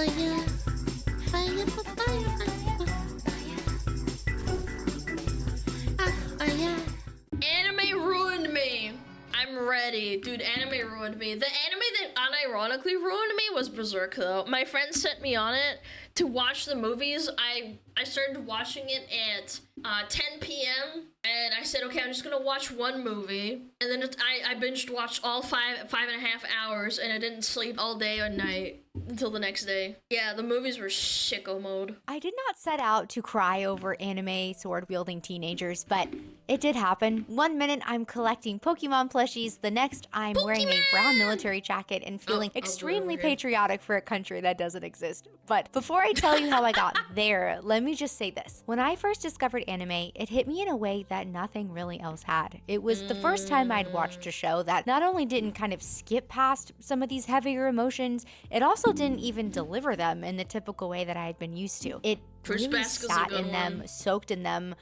fire, fire, fire, fire. Anime ruined me. I'm ready. Dude, anime ruined me. The anime that unironically ruined me was Berserk, though. My friend sent me on it to watch the movies. I started watching it at 10 p.m. and I said, okay, I'm just gonna watch one movie. And then I binged watched all five and a half hours, and I didn't sleep all day or night until the next day. Yeah, the movies were sicko mode. I did not set out to cry over anime sword-wielding teenagers, but it did happen. One minute I'm collecting Pokemon plushies, the next I'm wearing a brown military jacket and feeling extremely patriotic for a country that doesn't exist. But before I tell you how I got there, let me just say this. When I first discovered anime, it hit me in a way that nothing really else had. It was the first time I'd watched a show that not only didn't kind of skip past some of these heavier emotions, it also didn't even deliver them in the typical way that I had been used to. It really sat in them, soaked in them,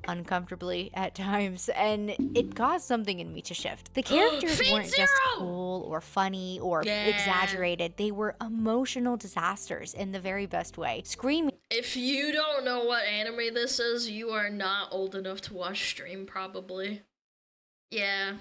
uncomfortably at times, and it caused something in me to shift. The characters weren't just cool or funny or exaggerated. They were emotional disasters in the very best way. Screaming. If you don't know what anime this is, you are not old enough to watch stream, probably. Yeah.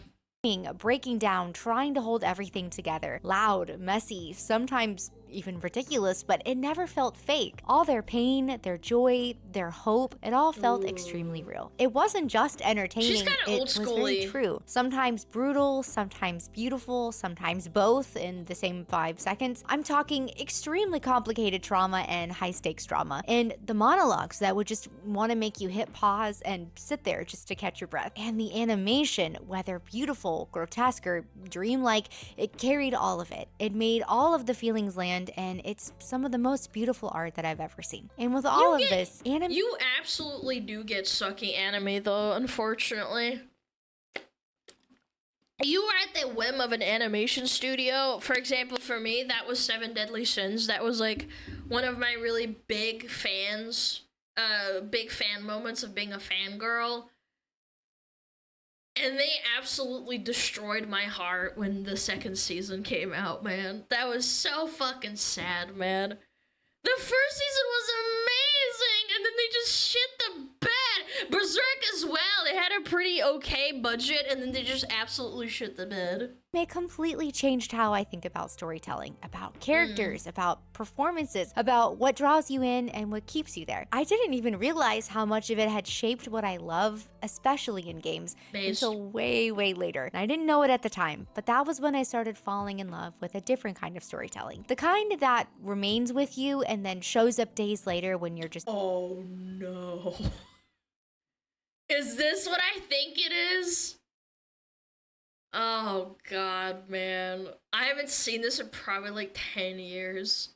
Breaking down, trying to hold everything together. Loud, messy, sometimes even ridiculous, but it never felt fake. All their pain, their joy, their hope, it all felt extremely real. It wasn't just entertaining, it was very true. Sometimes brutal, sometimes beautiful, sometimes both in the same 5 seconds. I'm talking extremely complicated trauma and high-stakes drama, and the monologues that would just want to make you hit pause and sit there just to catch your breath. And the animation, whether beautiful, grotesque, or dreamlike, it carried all of it. It made all of the feelings land, and it's some of the most beautiful art that I've ever seen. And with all of this, anime— You absolutely do get sucky anime, though, unfortunately. You are at the whim of an animation studio. For example, for me, that was Seven Deadly Sins. That was, like, one of my really big fan moments of being a fangirl. And they absolutely destroyed my heart when the second season came out, man. That was so fucking sad, man. The first season was amazing, and then they just shit the bed. Berserk as well. They had a pretty okay budget, and then they just absolutely shit the bed. It completely changed how I think about storytelling, about characters, about performances, about what draws you in and what keeps you there. I didn't even realize how much of it had shaped what I love, especially in games, until way, way later. And I didn't know it at the time, but that was when I started falling in love with a different kind of storytelling. The kind that remains with you and then shows up days later when you're just— oh no. Is this what I think it is? Oh god, man. I haven't seen this in probably like 10 years.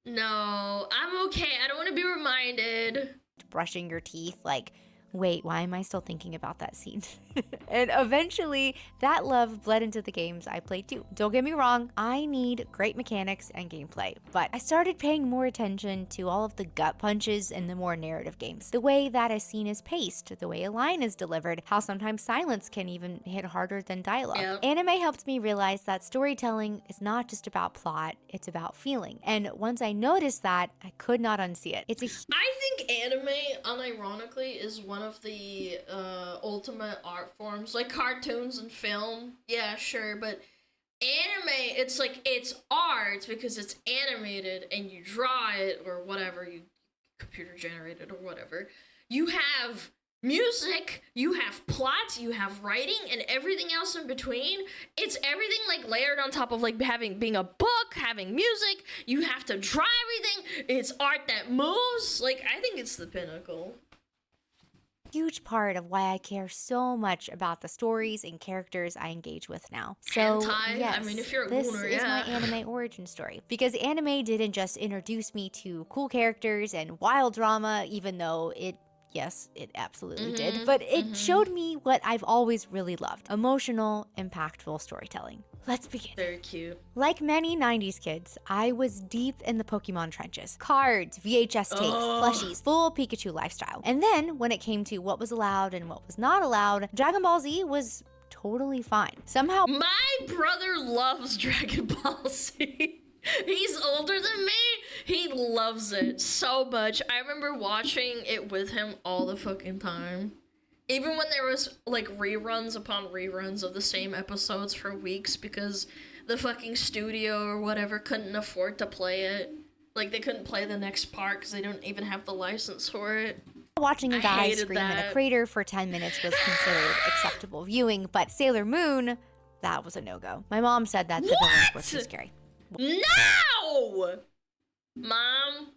No, I'm okay. I don't want to be reminded. Brushing your teeth, like, wait, why am I still thinking about that scene? And eventually, that love bled into the games I played too. Don't get me wrong, I need great mechanics and gameplay, but I started paying more attention to all of the gut punches in the more narrative games. The way that a scene is paced, the way a line is delivered, how sometimes silence can even hit harder than dialogue. Yep. Anime helped me realize that storytelling is not just about plot, it's about feeling. And once I noticed that, I could not unsee it. I think anime, unironically, is one of the ultimate art forms, like cartoons and film. Yeah, sure, but anime, it's like, it's art because it's animated and you draw it or whatever, you computer generated or whatever. You have music, you have plot, you have writing, and everything else in between. It's everything like layered on top of like being a book, having music. You have to draw everything. It's art that moves. Like, I think it's the pinnacle. Huge part of why I care so much about the stories and characters I engage with now. So yes, I mean, if you're a this gooner, is my anime origin story. Because anime didn't just introduce me to cool characters and wild drama, even though yes, it absolutely did. But it showed me what I've always really loved: emotional, impactful storytelling. Let's begin. Very cute. Like many 90s kids, I was deep in the Pokemon trenches. Cards, VHS tapes, plushies, full Pikachu lifestyle. And then, when it came to what was allowed and what was not allowed, Dragon Ball Z was totally fine. Somehow— my brother loves Dragon Ball Z. He's older than me, He loves it so much. I remember watching it with him all the fucking time. Even when there was, like, reruns upon reruns of the same episodes for weeks because the fucking studio or whatever couldn't afford to play it. Like, they couldn't play the next part because they don't even have the license for it. Watching a guy scream in a crater for 10 minutes was considered acceptable viewing, but Sailor Moon, that was a no-go. My mom said that the villains were too scary. No! Mom,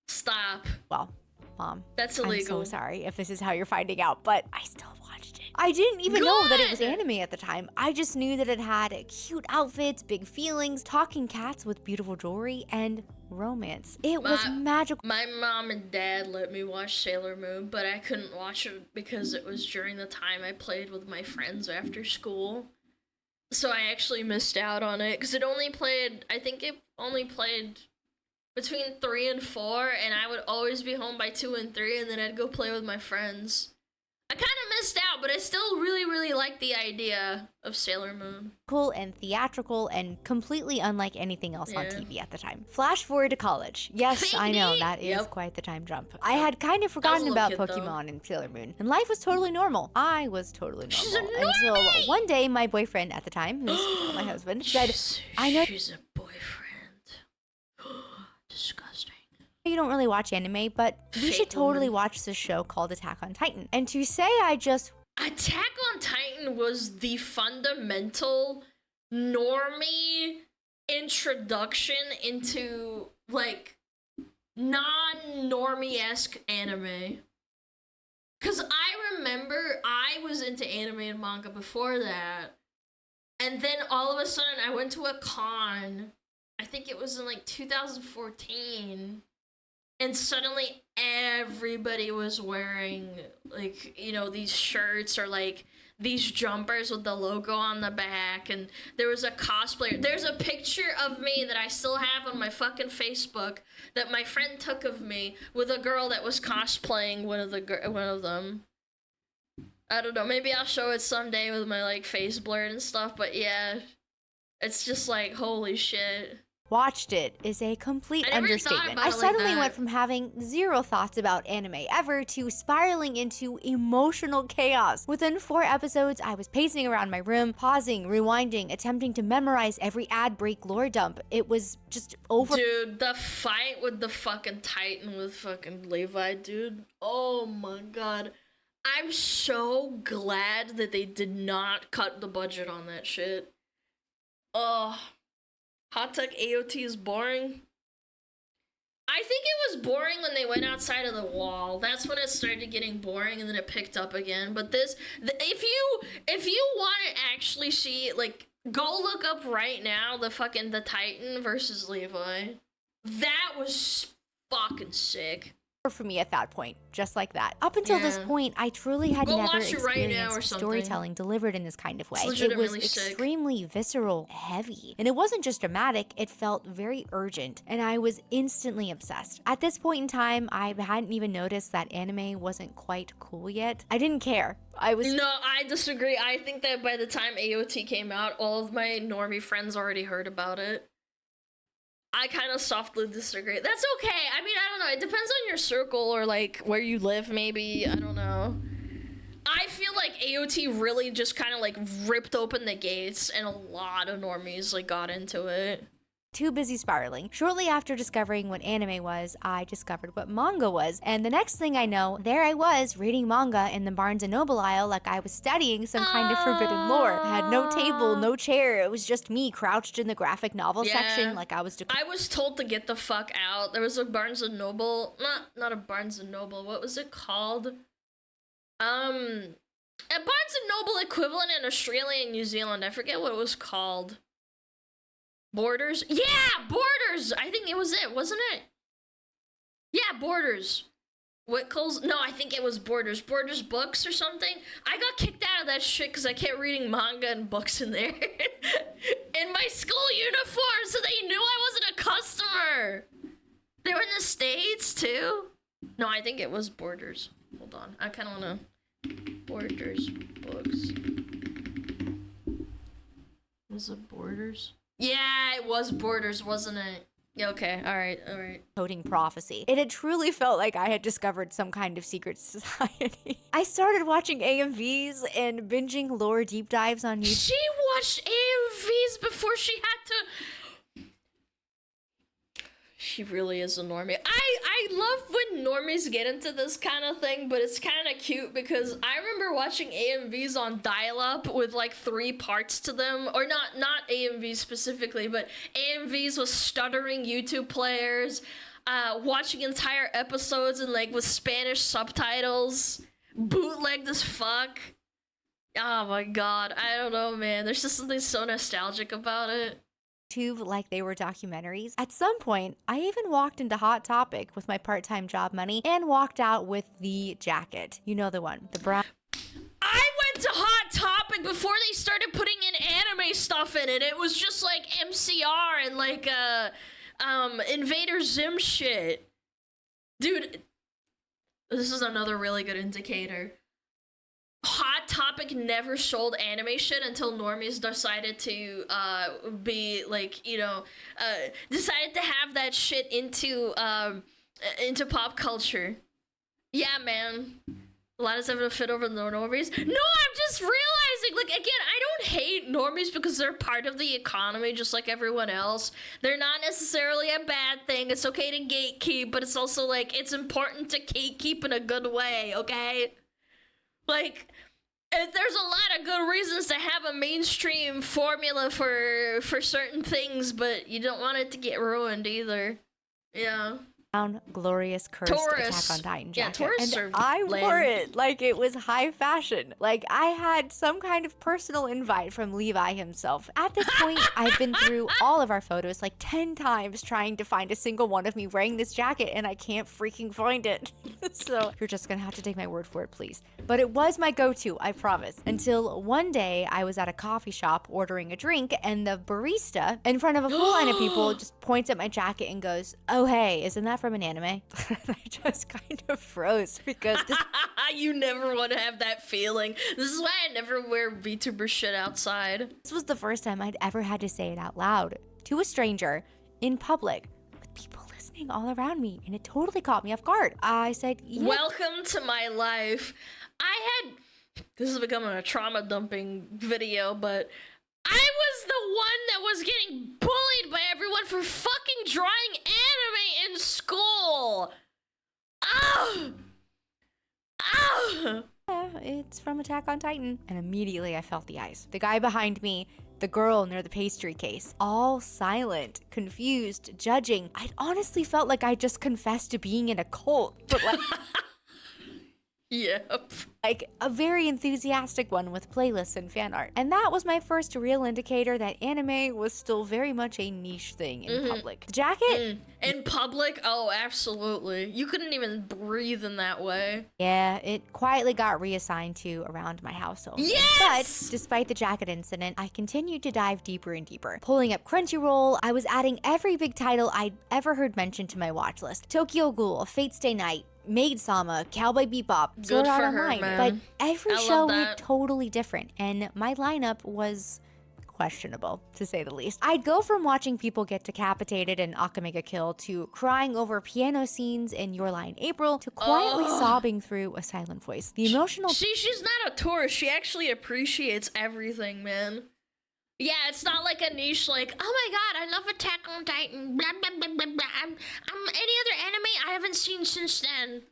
stop. Well, Mom, that's illegal. I'm so sorry if this is how you're finding out, but I still watched it. I didn't even know that it was anime at the time. I just knew that it had cute outfits, big feelings, talking cats with beautiful jewelry, and romance. It was magical. My mom and dad let me watch Sailor Moon, but I couldn't watch it because it was during the time I played with my friends after school. So I actually missed out on it because it only played, I think it only played between 3 and 4, and I would always be home by 2 and 3, and then I'd go play with my friends. I kind of missed out, but I still really, really like the idea of Sailor Moon. Cool and theatrical and completely unlike anything else on TV at the time. Flash forward to college. Yes, I know, that is quite the time jump. I had kind of forgotten about Pokemon and Sailor Moon, and life was totally normal. I was totally normal. Until one day, my boyfriend at the time, who's my husband, said, I know she's a boyfriend. Disgusting. You don't really watch anime, but we should totally watch this show called Attack on Titan. And to say Attack on Titan was the fundamental normie introduction into, like, non-normie-esque anime. Because I remember I was into anime and manga before that. And then all of a sudden I went to a con. I think it was in, like, 2014. And suddenly everybody was wearing, like, you know, these shirts or, like, these jumpers with the logo on the back. And there was a cosplayer. There's a picture of me that I still have on my fucking Facebook that my friend took of me with a girl that was cosplaying one of them. I don't know. Maybe I'll show it someday with my, like, face blurred and stuff. But, yeah. It's just like, holy shit. Watched it is a complete understatement. I suddenly went from having zero thoughts about anime ever to spiraling into emotional chaos. Within 4 episodes, I was pacing around my room, pausing, rewinding, attempting to memorize every ad break lore dump. It was just over. Dude, the fight with the fucking Titan with fucking Levi, dude. Oh my god. I'm so glad that they did not cut the budget on that shit. Ugh. Hot Tech AOT is boring. I think it was boring when they went outside of the wall. That's when it started getting boring, and then it picked up again. But if you want to actually see, like, go look up right now the Titan versus Levi. That was fucking sick. For me at that point, just like that. Up until this point, I truly had never experienced storytelling delivered in this kind of way. It was extremely visceral, heavy, and it wasn't just dramatic, it felt very urgent, and I was instantly obsessed. At this point in time, I hadn't even noticed that anime wasn't quite cool yet. I didn't care. No, I disagree. I think that by the time AOT came out, all of my normie friends already heard about it. I kind of softly disagree. That's okay. I mean, I don't know. It depends on your circle or, like, where you live, maybe. I don't know. I feel like AOT really just kind of, like, ripped open the gates, and a lot of normies, like, got into it. Too busy spiraling. Shortly after discovering what anime was, I discovered what manga was. And the next thing I know, there I was reading manga in the Barnes & Noble aisle like I was studying some kind of forbidden lore. I had no table, no chair. It was just me crouched in the graphic novel section like I was... I was told to get the fuck out. There was a Barnes & Noble... Not a Barnes & Noble. What was it called? A Barnes & Noble equivalent in Australia and New Zealand. I forget what it was called. Borders? Yeah, Borders! I think it was it, wasn't it? Yeah, Borders. Whitcoll's? No, I think it was Borders. Borders Books or something? I got kicked out of that shit because I kept reading manga and books in there. In my school uniform, so they knew I wasn't a customer. They were in the States, too? No, I think it was Borders. Hold on, I kind of want to... Borders Books. Was it Borders? Yeah, it was Borders, wasn't it? Yeah, okay, alright. coding prophecy. It had truly felt like I had discovered some kind of secret society. I started watching AMVs and binging lore deep dives on YouTube. She watched AMVs before she had to. She really is a normie. I love when normies get into this kind of thing, but it's kind of cute because I remember watching AMVs on dial-up with like 3 parts to them, or not AMVs specifically, but AMVs with stuttering YouTube players, watching entire episodes and like with Spanish subtitles, bootlegged as fuck. Oh my god, I don't know, man. There's just something so nostalgic about it. Like they were documentaries. At some point, I even walked into Hot Topic with my part-time job money and walked out with the jacket. You know the one, the brown. I went to Hot Topic before they started putting in anime stuff in it. It was just like MCR and like Invader Zim shit. Dude, this is another really good indicator. Hot Topic never sold anime shit until normies decided to be like, you know, decided to have that shit into pop culture. Yeah, man. A lot of stuff to fit over the normies. No, I'm just realizing, like, again, I don't hate normies because they're part of the economy just like everyone else. They're not necessarily a bad thing. It's okay to gatekeep, but it's also like, it's important to gatekeep in a good way, okay? Like, there's a lot of good reasons to have a mainstream formula for certain things, but you don't want it to get ruined either. Yeah. Glorious cursed Taurus. Attack on Titan Yeah, jacket. Taurus And are I lame. wore it like it was high fashion. Like I had some kind of personal invite from Levi himself. At this point, I've been through all of our photos like 10 times trying to find a single one of me wearing this jacket, and I can't freaking find it. So you're just gonna have to take my word for it, please. But it was my go-to, I promise. Until one day I was at a coffee shop ordering a drink, and the barista in front of a full line of people just points at my jacket and goes, "Oh hey, isn't that from an anime?" And I just kind of froze because this You never want to have that feeling. This is why I never wear VTuber shit outside. was the first time I'd ever had to say it out loud to a stranger in public with people listening all around me, and it totally caught me off guard. I said, yeah. Welcome to my life. This is becoming a trauma dumping video, but I was the one that was getting bullied by everyone for fucking drawing anime in school. Oh! Oh! It's from Attack on Titan. And immediately I felt the eyes. The guy behind me, the girl near the pastry case, all silent, confused, judging. I honestly felt like I just confessed to being in a cult, but like... Yep. Like a very enthusiastic one with playlists and fan art. And that was my first real indicator that anime was still very much a niche thing in public. The jacket? In public? Oh, absolutely. You couldn't even breathe in that way. Yeah, it quietly got reassigned to around my household. Yes! But despite the jacket incident, I continued to dive deeper and deeper. Pulling up Crunchyroll, I was adding every big title I'd ever heard mentioned to my watch list. Tokyo Ghoul, Fate Stay Night, Maid Sama, Cowboy Bebop, Sword Art Online. But every show hit totally different, and my lineup was questionable, to say the least. I'd go from watching people get decapitated in Akamega Kill to crying over piano scenes in Your Lie in April to quietly sobbing through A Silent Voice. The emotional... She's not a tourist. She actually appreciates everything, man. Yeah, it's not like a niche like, oh my god, I love Attack on Titan, blah, blah, blah, blah, blah. I'm any other anime I haven't seen since then.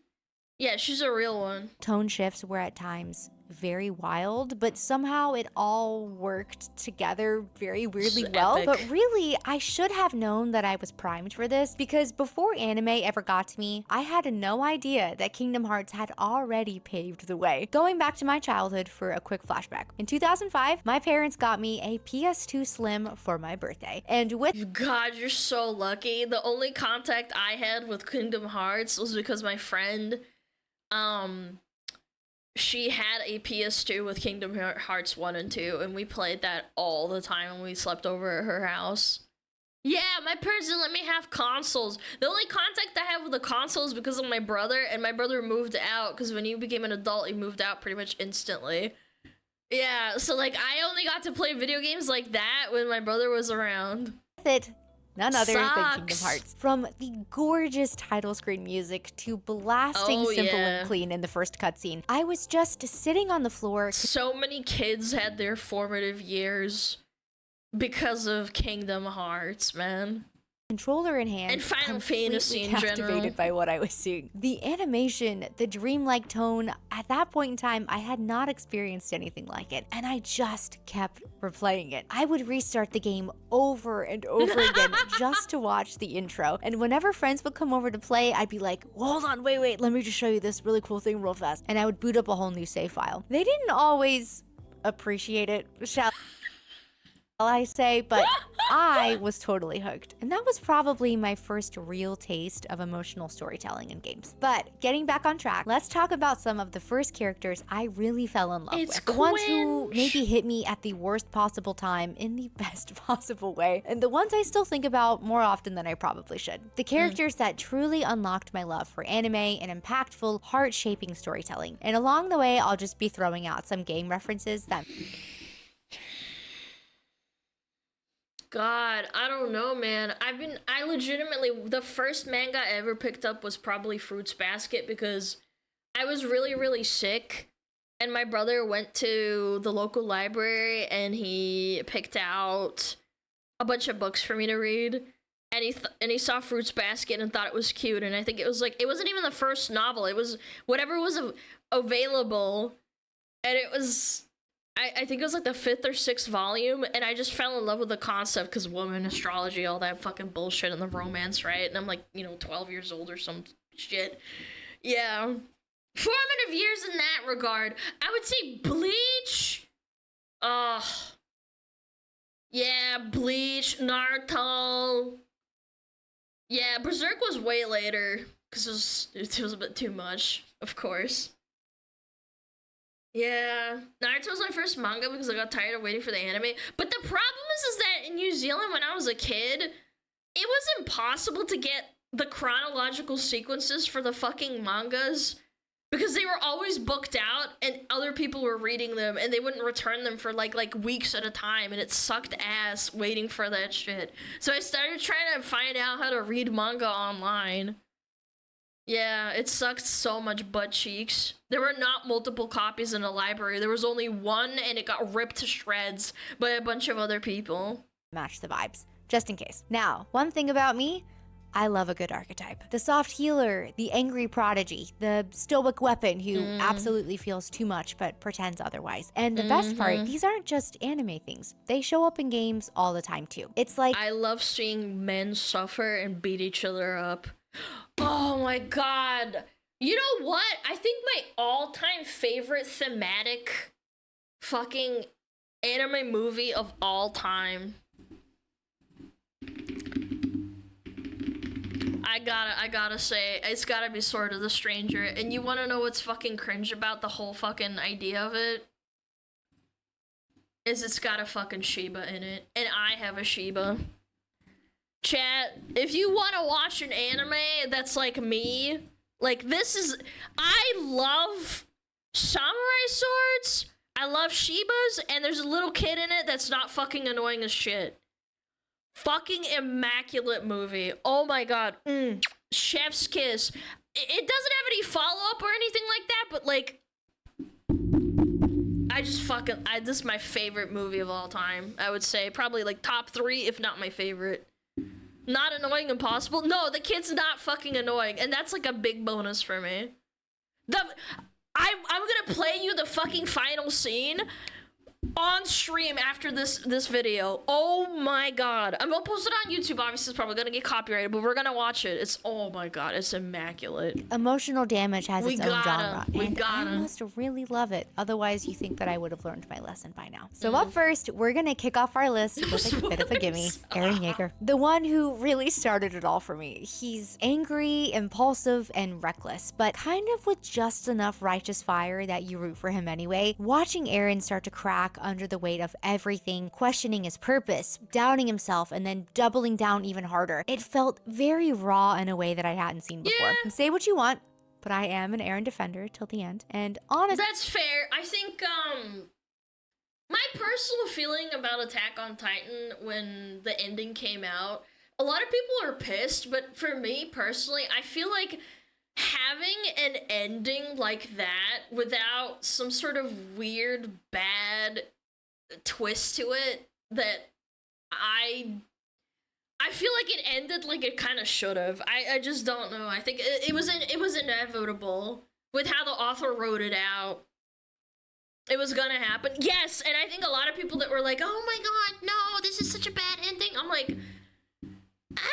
Yeah, she's a real one. Tone shifts were at times very wild, but somehow it all worked together very weirdly well. But really, I should have known that I was primed for this, because before anime ever got to me, I had no idea that Kingdom Hearts had already paved the way. Going back to my childhood for a quick flashback. In 2005, my parents got me a PS2 Slim for my birthday. And with... God, you're so lucky. The only contact I had with Kingdom Hearts was because my friend, she had a PS2 with Kingdom Hearts 1 and 2, and we played that all the time when we slept over at her house. Yeah, my parents didn't let me have consoles. The only contact I have with the consoles is because of my brother, and my brother moved out, because when he became an adult, he moved out pretty much instantly. Yeah, so like, I only got to play video games like that when my brother was around. It none other than Kingdom Sucks. Hearts. From the gorgeous title screen music to blasting Oh, simple yeah. and clean in the first cutscene, I was just sitting on the floor. So many kids had their formative years because of Kingdom Hearts, man. Controller in hand, And Final completely Fantasy in captivated general. by what I was seeing. The animation, the dreamlike tone, at that point in time, I had not experienced anything like it, and I just kept replaying it. I would restart the game over and over again just to watch the intro, and whenever friends would come over to play, I'd be like, hold on, wait, let me just show you this really cool thing real fast, and I would boot up a whole new save file. They didn't always appreciate it, shall I say, but I was totally hooked. And that was probably my first real taste of emotional storytelling in games. But getting back on track, let's talk about some of the first characters I really fell in love with. The ones who maybe hit me at the worst possible time in the best possible way, and the ones I still think about more often than I probably should. The characters that truly unlocked my love for anime and impactful, heart-shaping storytelling. And along the way, I'll just be throwing out some game references that God, I don't know, man. I legitimately, the first manga I ever picked up was probably Fruits Basket because I was really, really sick. And my brother went to the local library and he picked out a bunch of books for me to read. And he saw Fruits Basket and thought it was cute. And I think it was like, it wasn't even the first novel. It was whatever was available. And it was, I think it was like the 5th or 6th volume, and I just fell in love with the concept because woman, astrology, all that fucking bullshit, and the romance, right? And I'm like, 12 years old or some shit. Yeah. Formative years in that regard. I would say Bleach. Yeah, Bleach, Naruto. Yeah, Berserk was way later because it was a bit too much, of course. Yeah, Naruto was my first manga because I got tired of waiting for the anime. But the problem is that in New Zealand when I was a kid, it was impossible to get the chronological sequences for the fucking mangas because they were always booked out and other people were reading them and they wouldn't return them for like weeks at a time, and it sucked ass waiting for that shit. So I started trying to find out how to read manga online. Yeah, it sucked so much butt cheeks. There were not multiple copies in a library. There was only one, and it got ripped to shreds by a bunch of other people. match the vibes, just in case. Now, one thing about me, I love a good archetype. The soft healer, the angry prodigy, the stoic weapon who absolutely feels too much but pretends otherwise. And the best part, these aren't just anime things. They show up in games all the time too. It's like, I love seeing men suffer and beat each other up. Oh my god. You know what? I think my all-time favorite thematic fucking anime movie of all time. I gotta say, it's gotta be Sword of the Stranger. And you wanna know what's fucking cringe about the whole fucking idea of it? Is it's got a fucking Shiba in it. And I have a Shiba. Chat, if you wanna watch an anime that's like me, like this is, I love samurai swords, I love Shibas, and there's a little kid in it that's not fucking annoying as shit. Fucking immaculate movie. Oh my god. Chef's kiss. It doesn't have any follow-up or anything like that, but like, I just fucking, this is my favorite movie of all time. I would say probably like top 3, if not my favorite. Not annoying impossible. No, the kid's not fucking annoying, and that's like a big bonus for me. I'm gonna play you the fucking final scene on stream after this video. Oh my god. I'm gonna post it on YouTube. Obviously, it's probably gonna get copyrighted, but we're gonna watch it. It's, oh my god, it's immaculate. emotional damage has its own genre, and I gotta. must really love it. Otherwise, you think that I would have learned my lesson by now. So up first, we're gonna kick off our list with a bit of a gimme. Eren Yeager, the one who really started it all for me. He's angry, impulsive, and reckless, but kind of with just enough righteous fire that you root for him anyway. Watching Eren start to crack under the weight of everything, questioning his purpose, doubting himself, and then doubling down even harder. It felt very raw in a way that I hadn't seen before. And say what you want, but I am an Eren defender till the end. And honestly, That's fair. I think, my personal feeling about Attack on Titan when the ending came out, a lot of people are pissed, but for me personally, I feel like having an ending like that without some sort of weird, bad twist to it that I feel like it ended like it kind of should have. I just don't know. I think it was inevitable with how the author wrote it out. It was gonna happen. Yes, and I think a lot of people that were like, "Oh my god, no, this is such a bad ending." I'm like, I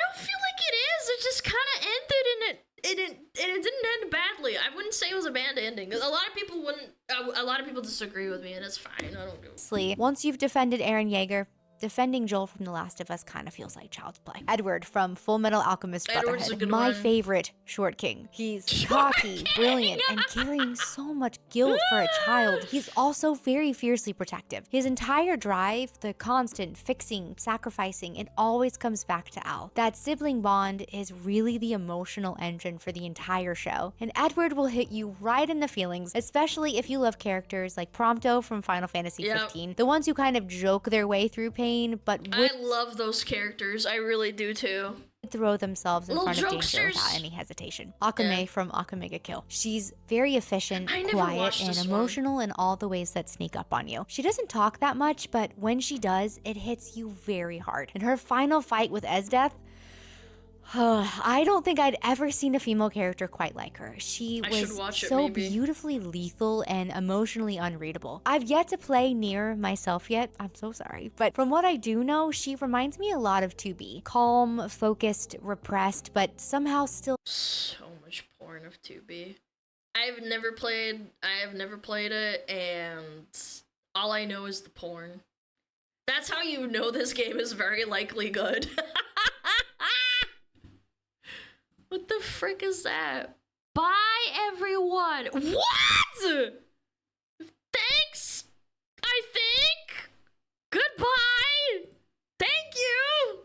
don't feel like it is. It just kind of ended, and it didn't end badly. I wouldn't say it was a bad ending. A lot of people wouldn't. A lot of people disagree with me, and it's fine. I don't give. Once you've defended Eren Yeager, defending Joel from The Last of Us kind of feels like child's play. Edward from Full Metal Alchemist Brotherhood, my favorite Short King. He's cocky, brilliant, and carrying so much guilt for a child. He's also very fiercely protective. His entire drive, the constant fixing, sacrificing, it always comes back to Al. That sibling bond is really the emotional engine for the entire show, and Edward will hit you right in the feelings, especially if you love characters like Prompto from Final Fantasy 15, the ones who kind of joke their way through pain, but I love those characters. I really do too. Throw themselves in front of danger jokesters without any hesitation. Akame from Akamega Kill. She's very efficient, quiet, and emotional in all the ways that sneak up on you. She doesn't talk that much, but when she does, it hits you very hard. In her final fight with Esdeath, I don't think I'd ever seen a female character quite like her. She was so beautifully lethal and emotionally unreadable. I've yet to play Nier myself yet. I'm so sorry. But from what I do know, she reminds me a lot of 2B. Calm, focused, repressed, but somehow still so much porn of 2B. I've never played it, and all I know is the porn. That's how you know this game is very likely good. What the frick is that? Bye, everyone. What? Thanks, I think. Goodbye. Thank you.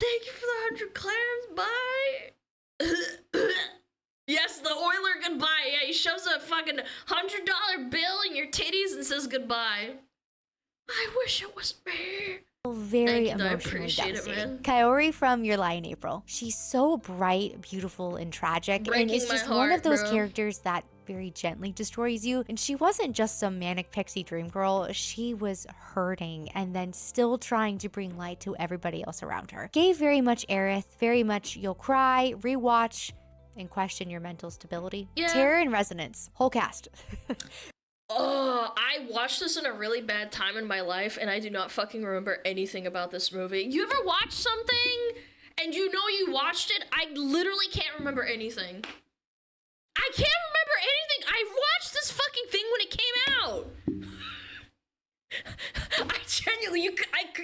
Thank you for the 100 clams. Bye. Yes, the Euler goodbye. Yeah, he shoves a fucking $100 bill in your titties and says goodbye. I wish it was me. Very emotionally devastating. Kaori from Your Lie in April. She's so bright, beautiful, and tragic, and it's just one of those characters that very gently destroys you. And she wasn't just some manic pixie dream girl. She was hurting and then still trying to bring light to everybody else around her. Gave very much Aerith, very much you'll cry, rewatch, and question your mental stability. Yeah. Terror and Resonance. Whole cast. Oh, I watched this in a really bad time in my life, and I do not fucking remember anything about this movie. You ever watch something, and you know you watched it? I literally can't remember anything. I can't remember anything! I watched this fucking thing when it came out! I genuinely,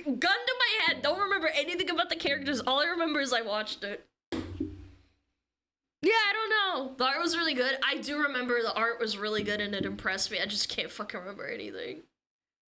gun to my head, don't remember anything about the characters. All I remember is I watched it. Yeah, I don't know. The art was really good. I do remember the art was really good and it impressed me. I just can't fucking remember anything.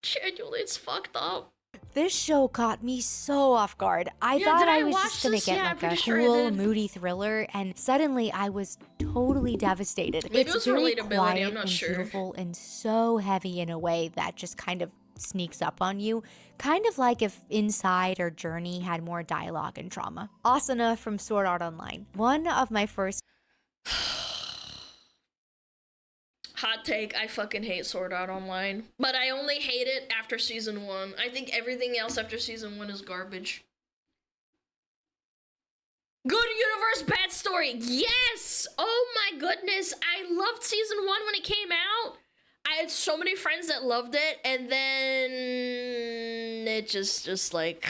Genuinely, it's fucked up. This show caught me so off guard. I thought I was just gonna get like a cool, moody thriller, and suddenly I was totally devastated. Maybe it's very quiet and beautiful and so heavy in a way that just kind of sneaks up on you, kind of like if Inside or Journey had more dialogue and trauma. Asuna from Sword Art Online. One of my first hot take, I fucking hate Sword Art Online, but I only hate it after season 1. I think everything else after season 1 is garbage. Good universe, bad story. Yes! Oh my goodness, I loved season 1 when it came out. I had so many friends that loved it, and then it just like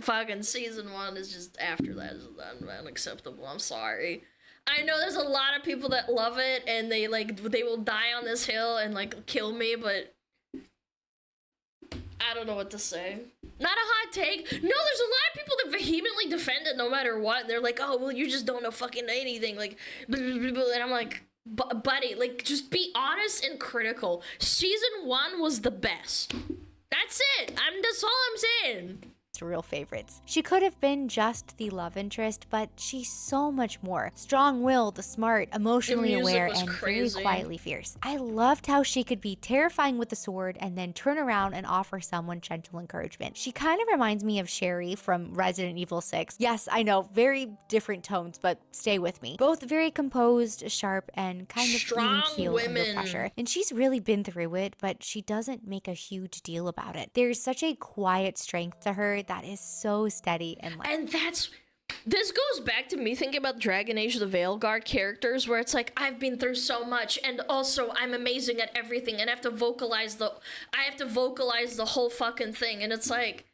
fucking season 1 is just after that is unacceptable. I'm sorry. I know there's a lot of people that love it, and they will die on this hill and like kill me, but I don't know what to say. Not a hot take. No, there's a lot of people that vehemently defend it no matter what. They're like, oh well, you just don't know fucking anything, like blah, blah, blah, blah. And I'm like, buddy, like, just be honest and critical. Season 1 was the best. That's it. That's all I'm saying. most real favorites. She could have been just the love interest, but she's so much more. Strong-willed, smart, emotionally aware, and very quietly fierce. I loved how she could be terrifying with the sword and then turn around and offer someone gentle encouragement. She kind of reminds me of Sherry from Resident Evil 6. Yes, I know, very different tones, but stay with me. Both very composed, sharp, and kind of even keel under pressure. And she's really been through it, but she doesn't make a huge deal about it. There's such a quiet strength to her that is so steady and this goes back to me thinking about Dragon Age the Veilguard characters, where it's like, I've been through so much, and also I'm amazing at everything, and I have to vocalize the whole fucking thing, and it's like,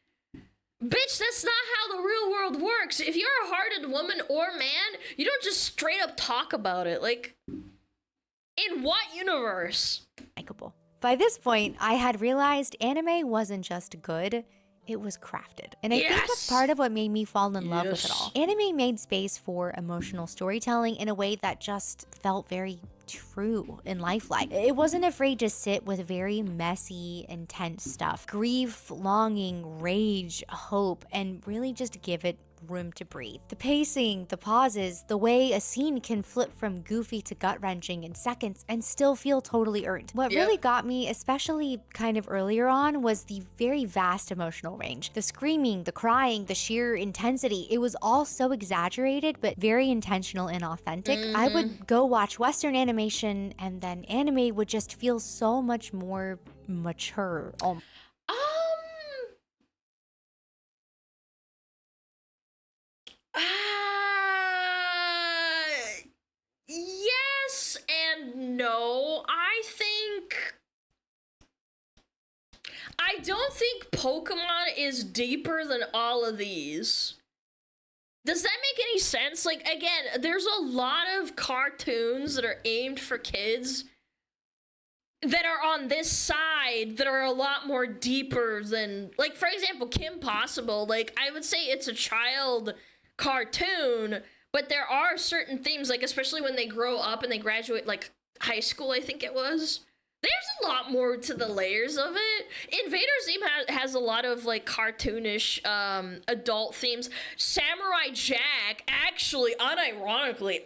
bitch, that's not how the real world works. If you're a hearted woman or man, you don't just straight up talk about it. Like, in what universe? Likeable. By this point, I had realized anime wasn't just good, it was crafted. And I think that's part of what made me fall in love with it all. Anime made space for emotional storytelling in a way that just felt very true and lifelike. It wasn't afraid to sit with very messy, intense stuff. Grief, longing, rage, hope, and really just give it room to breathe. The pacing, the pauses, the way a scene can flip from goofy to gut-wrenching in seconds and still feel totally earned. What really got me, especially kind of earlier on, was the very vast emotional range. The screaming, the crying, the sheer intensity, it was all so exaggerated but very intentional and authentic. I would go watch Western animation and then anime would just feel so much more mature. Yes and no. I don't think Pokemon is deeper than all of these. Does that make any sense? Like, again, there's a lot of cartoons that are aimed for kids that are on this side that are a lot more deeper than, like, for example, Kim Possible. Like, I would say it's a child cartoon, but there are certain themes, like, especially when they grow up and they graduate, like, high school, I think it was. There's a lot more to the layers of it. Invader Zim has a lot of, like, cartoonish adult themes. Samurai Jack, actually, unironically,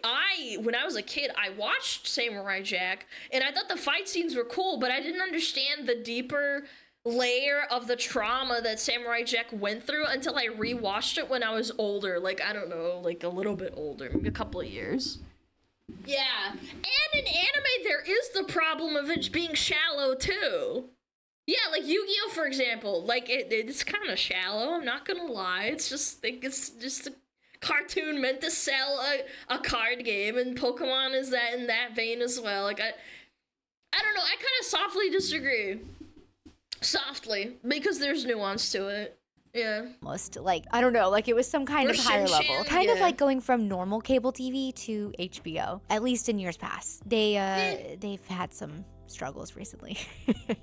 when I was a kid, I watched Samurai Jack, and I thought the fight scenes were cool, but I didn't understand the deeper layer of the trauma that Samurai Jack went through until I rewatched it when I was older. Like, I don't know, like, a little bit older, maybe a couple of years. Yeah, and in anime, there is the problem of it being shallow, too. Yeah, like Yu-Gi-Oh, for example. Like, it's kind of shallow, I'm not gonna lie. It's just a cartoon meant to sell a card game, and Pokemon is that in that vein as well. Like, I don't know, I kind of softly disagree. Softly, because there's nuance to it. Yeah. Almost like, I don't know, like it was some kind of higher level. Kind of like going from normal cable TV to HBO, at least in years past. They've had some struggles recently.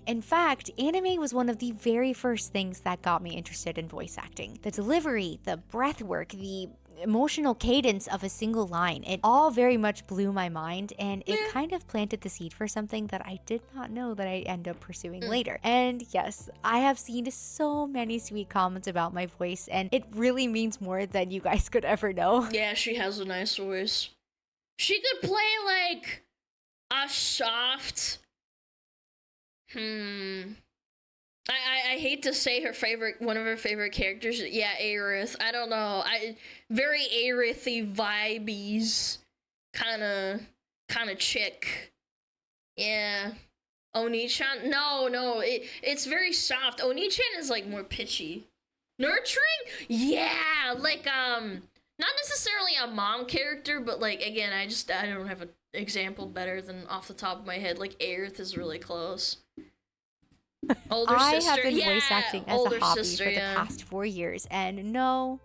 In fact, anime was one of the very first things that got me interested in voice acting. The delivery, the breath work, the emotional cadence of a single line, it all very much blew my mind, and it kind of planted the seed for something that I did not know that I'd end up pursuing later. And yes, I have seen so many sweet comments about my voice, and it really means more than you guys could ever know. Yeah, she has a nice voice. She could play like a soft I hate to say one of her favorite characters. Yeah, Aerith. I don't know. Very Aerith-y vibes kind of chick. Yeah. Oni-chan? No, it's very soft. Oni-chan is like more pitchy. Nurturing? Yeah, like not necessarily a mom character, but like again, I don't have an example better than off the top of my head. Like Aerith is really close. Older sister. I have been voice acting as a hobby for the past 4 years, and no,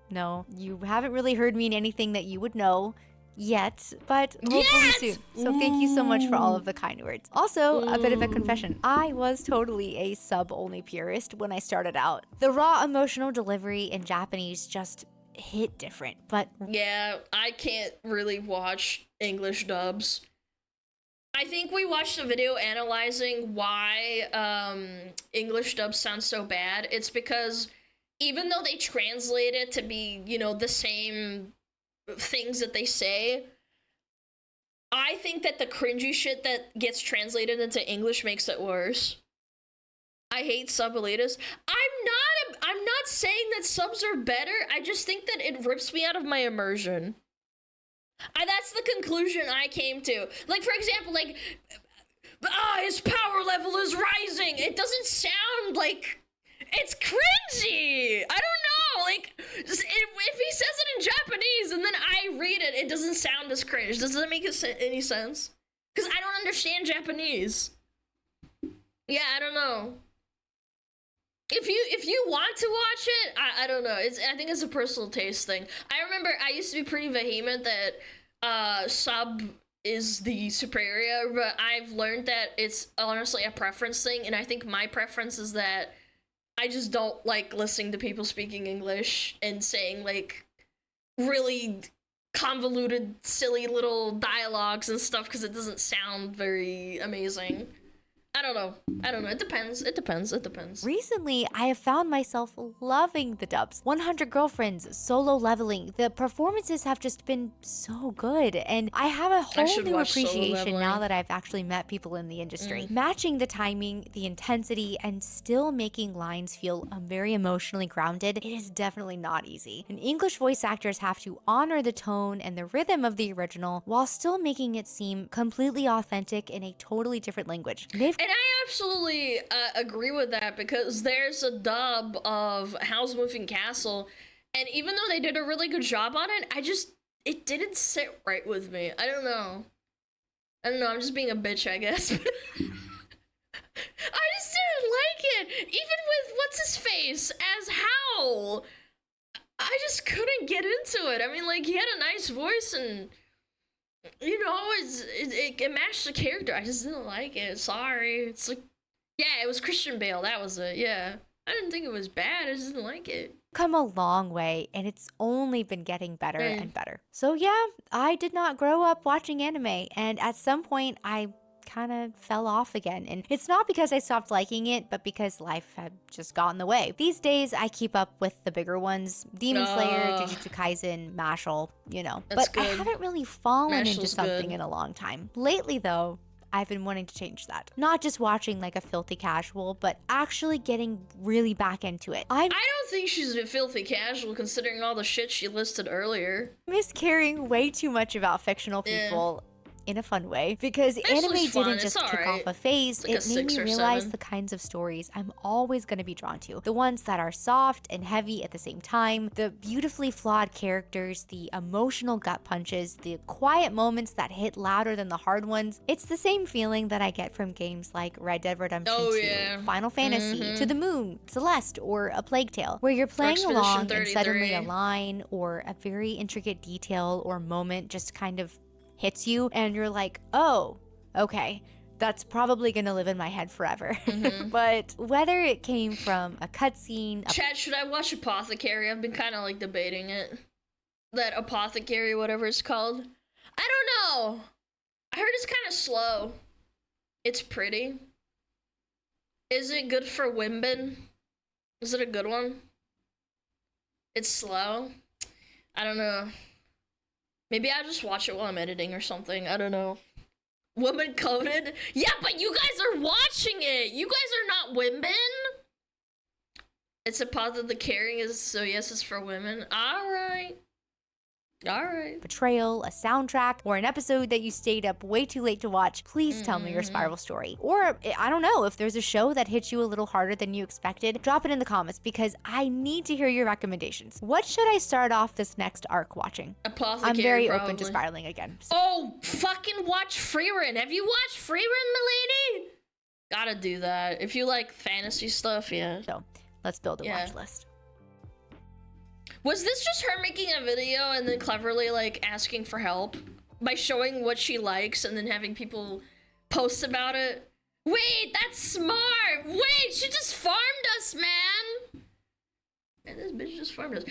you haven't really heard me in anything that you would know yet, but hopefully soon. So thank you so much for all of the kind words. Also, a bit of a confession. I was totally a sub-only purist when I started out. The raw emotional delivery in Japanese just hit different, but yeah, I can't really watch English dubs. I think we watched a video analyzing why English dubs sound so bad. It's because even though they translate it to be, you know, the same things that they say, I think that the cringy shit that gets translated into English makes it worse. I hate sub-elitis. I'm not saying that subs are better. I just think that it rips me out of my immersion. That's the conclusion I came to. Like, for example, like, his power level is rising. It doesn't sound like, it's cringy. I don't know. Like, if he says it in Japanese and then I read it, it doesn't sound as cringe. Does that make any sense? Because I don't understand Japanese. Yeah, I don't know. If you want to watch it, I don't know. I think it's a personal taste thing. I remember I used to be pretty vehement that sub is the superior, but I've learned that it's honestly a preference thing, and I think my preference is that I just don't like listening to people speaking English and saying like really convoluted, silly little dialogues and stuff because it doesn't sound very amazing. I don't know. It depends. Recently, I have found myself loving the dubs. 100 Girlfriends, Solo Leveling. The performances have just been so good, and I have a whole new appreciation now that I've actually met people in the industry. Matching the timing, the intensity, and still making lines feel very emotionally grounded, it is definitely not easy. And English voice actors have to honor the tone and the rhythm of the original while still making it seem completely authentic in a totally different language. And I absolutely agree with that, because there's a dub of Howl's Moving Castle, and even though they did a really good job on it, it didn't sit right with me. I don't know, I'm just being a bitch, I guess. I just didn't like it. Even with what's-his-face as Howl, I just couldn't get into it. I mean, like, he had a nice voice, and you know, it matched the character. I just didn't like it. Sorry. It's like, yeah, it was Christian Bale. That was it. Yeah. I didn't think it was bad. I just didn't like it. Come a long way, and it's only been getting better and better. So yeah, I did not grow up watching anime, and at some point I kind of fell off again. And it's not because I stopped liking it, but because life had just got in the way. These days, I keep up with the bigger ones: Demon Slayer, Jujutsu Kaisen, Mashal, you know. But I haven't really fallen into something in a long time. Lately, though, I've been wanting to change that. Not just watching like a filthy casual, but actually getting really back into it. I don't think she's a filthy casual, considering all the shit she listed earlier. Miss caring way too much about fictional people. In a fun way, because anime didn't just kick off a phase, it made me realize the kinds of stories I'm always going to be drawn to. The ones that are soft and heavy at the same time, the beautifully flawed characters, the emotional gut punches, the quiet moments that hit louder than the hard ones. It's the same feeling that I get from games like Red Dead Redemption 2, Final Fantasy, To the Moon, Celeste, or A Plague Tale, where you're playing along and suddenly a line or a very intricate detail or moment just kind of hits you, and you're like, oh, okay, that's probably gonna live in my head forever. But whether it came from a cutscene... Chat, should I watch Apothecary? I've been kind of like debating it. That Apothecary, whatever it's called. I don't know. I heard it's kind of slow. It's pretty. Is it good for women? Is it a good one? It's slow. I don't know. Maybe I'll just watch it while I'm editing or something. I don't know. Woman coded? Yeah, but you guys are watching it! You guys are not women! It's a part that the caring is, so yes, it's for women. Alright. Betrayal, a soundtrack, or an episode that you stayed up way too late to watch, please tell me your spiral story. Or, I don't know, if there's a show that hit you a little harder than you expected, drop it in the comments, because I need to hear your recommendations. What should I start off this next arc watching? Apothecary, I'm very open to spiraling again. So. Oh, fucking watch Freerun. Have you watched Freerun, milady? Gotta do that. If you like fantasy stuff, yeah. So, let's build a watch list. Was this just her making a video and then cleverly, like, asking for help? By showing what she likes and then having people post about it? Wait, that's smart! Wait, she just farmed us, man! Man, this bitch just farmed us.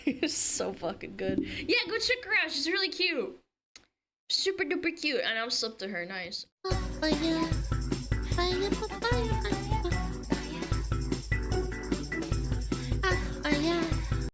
It's so fucking good. Yeah, go check her out, she's really cute. Super duper cute, and I'm slipped to her, nice.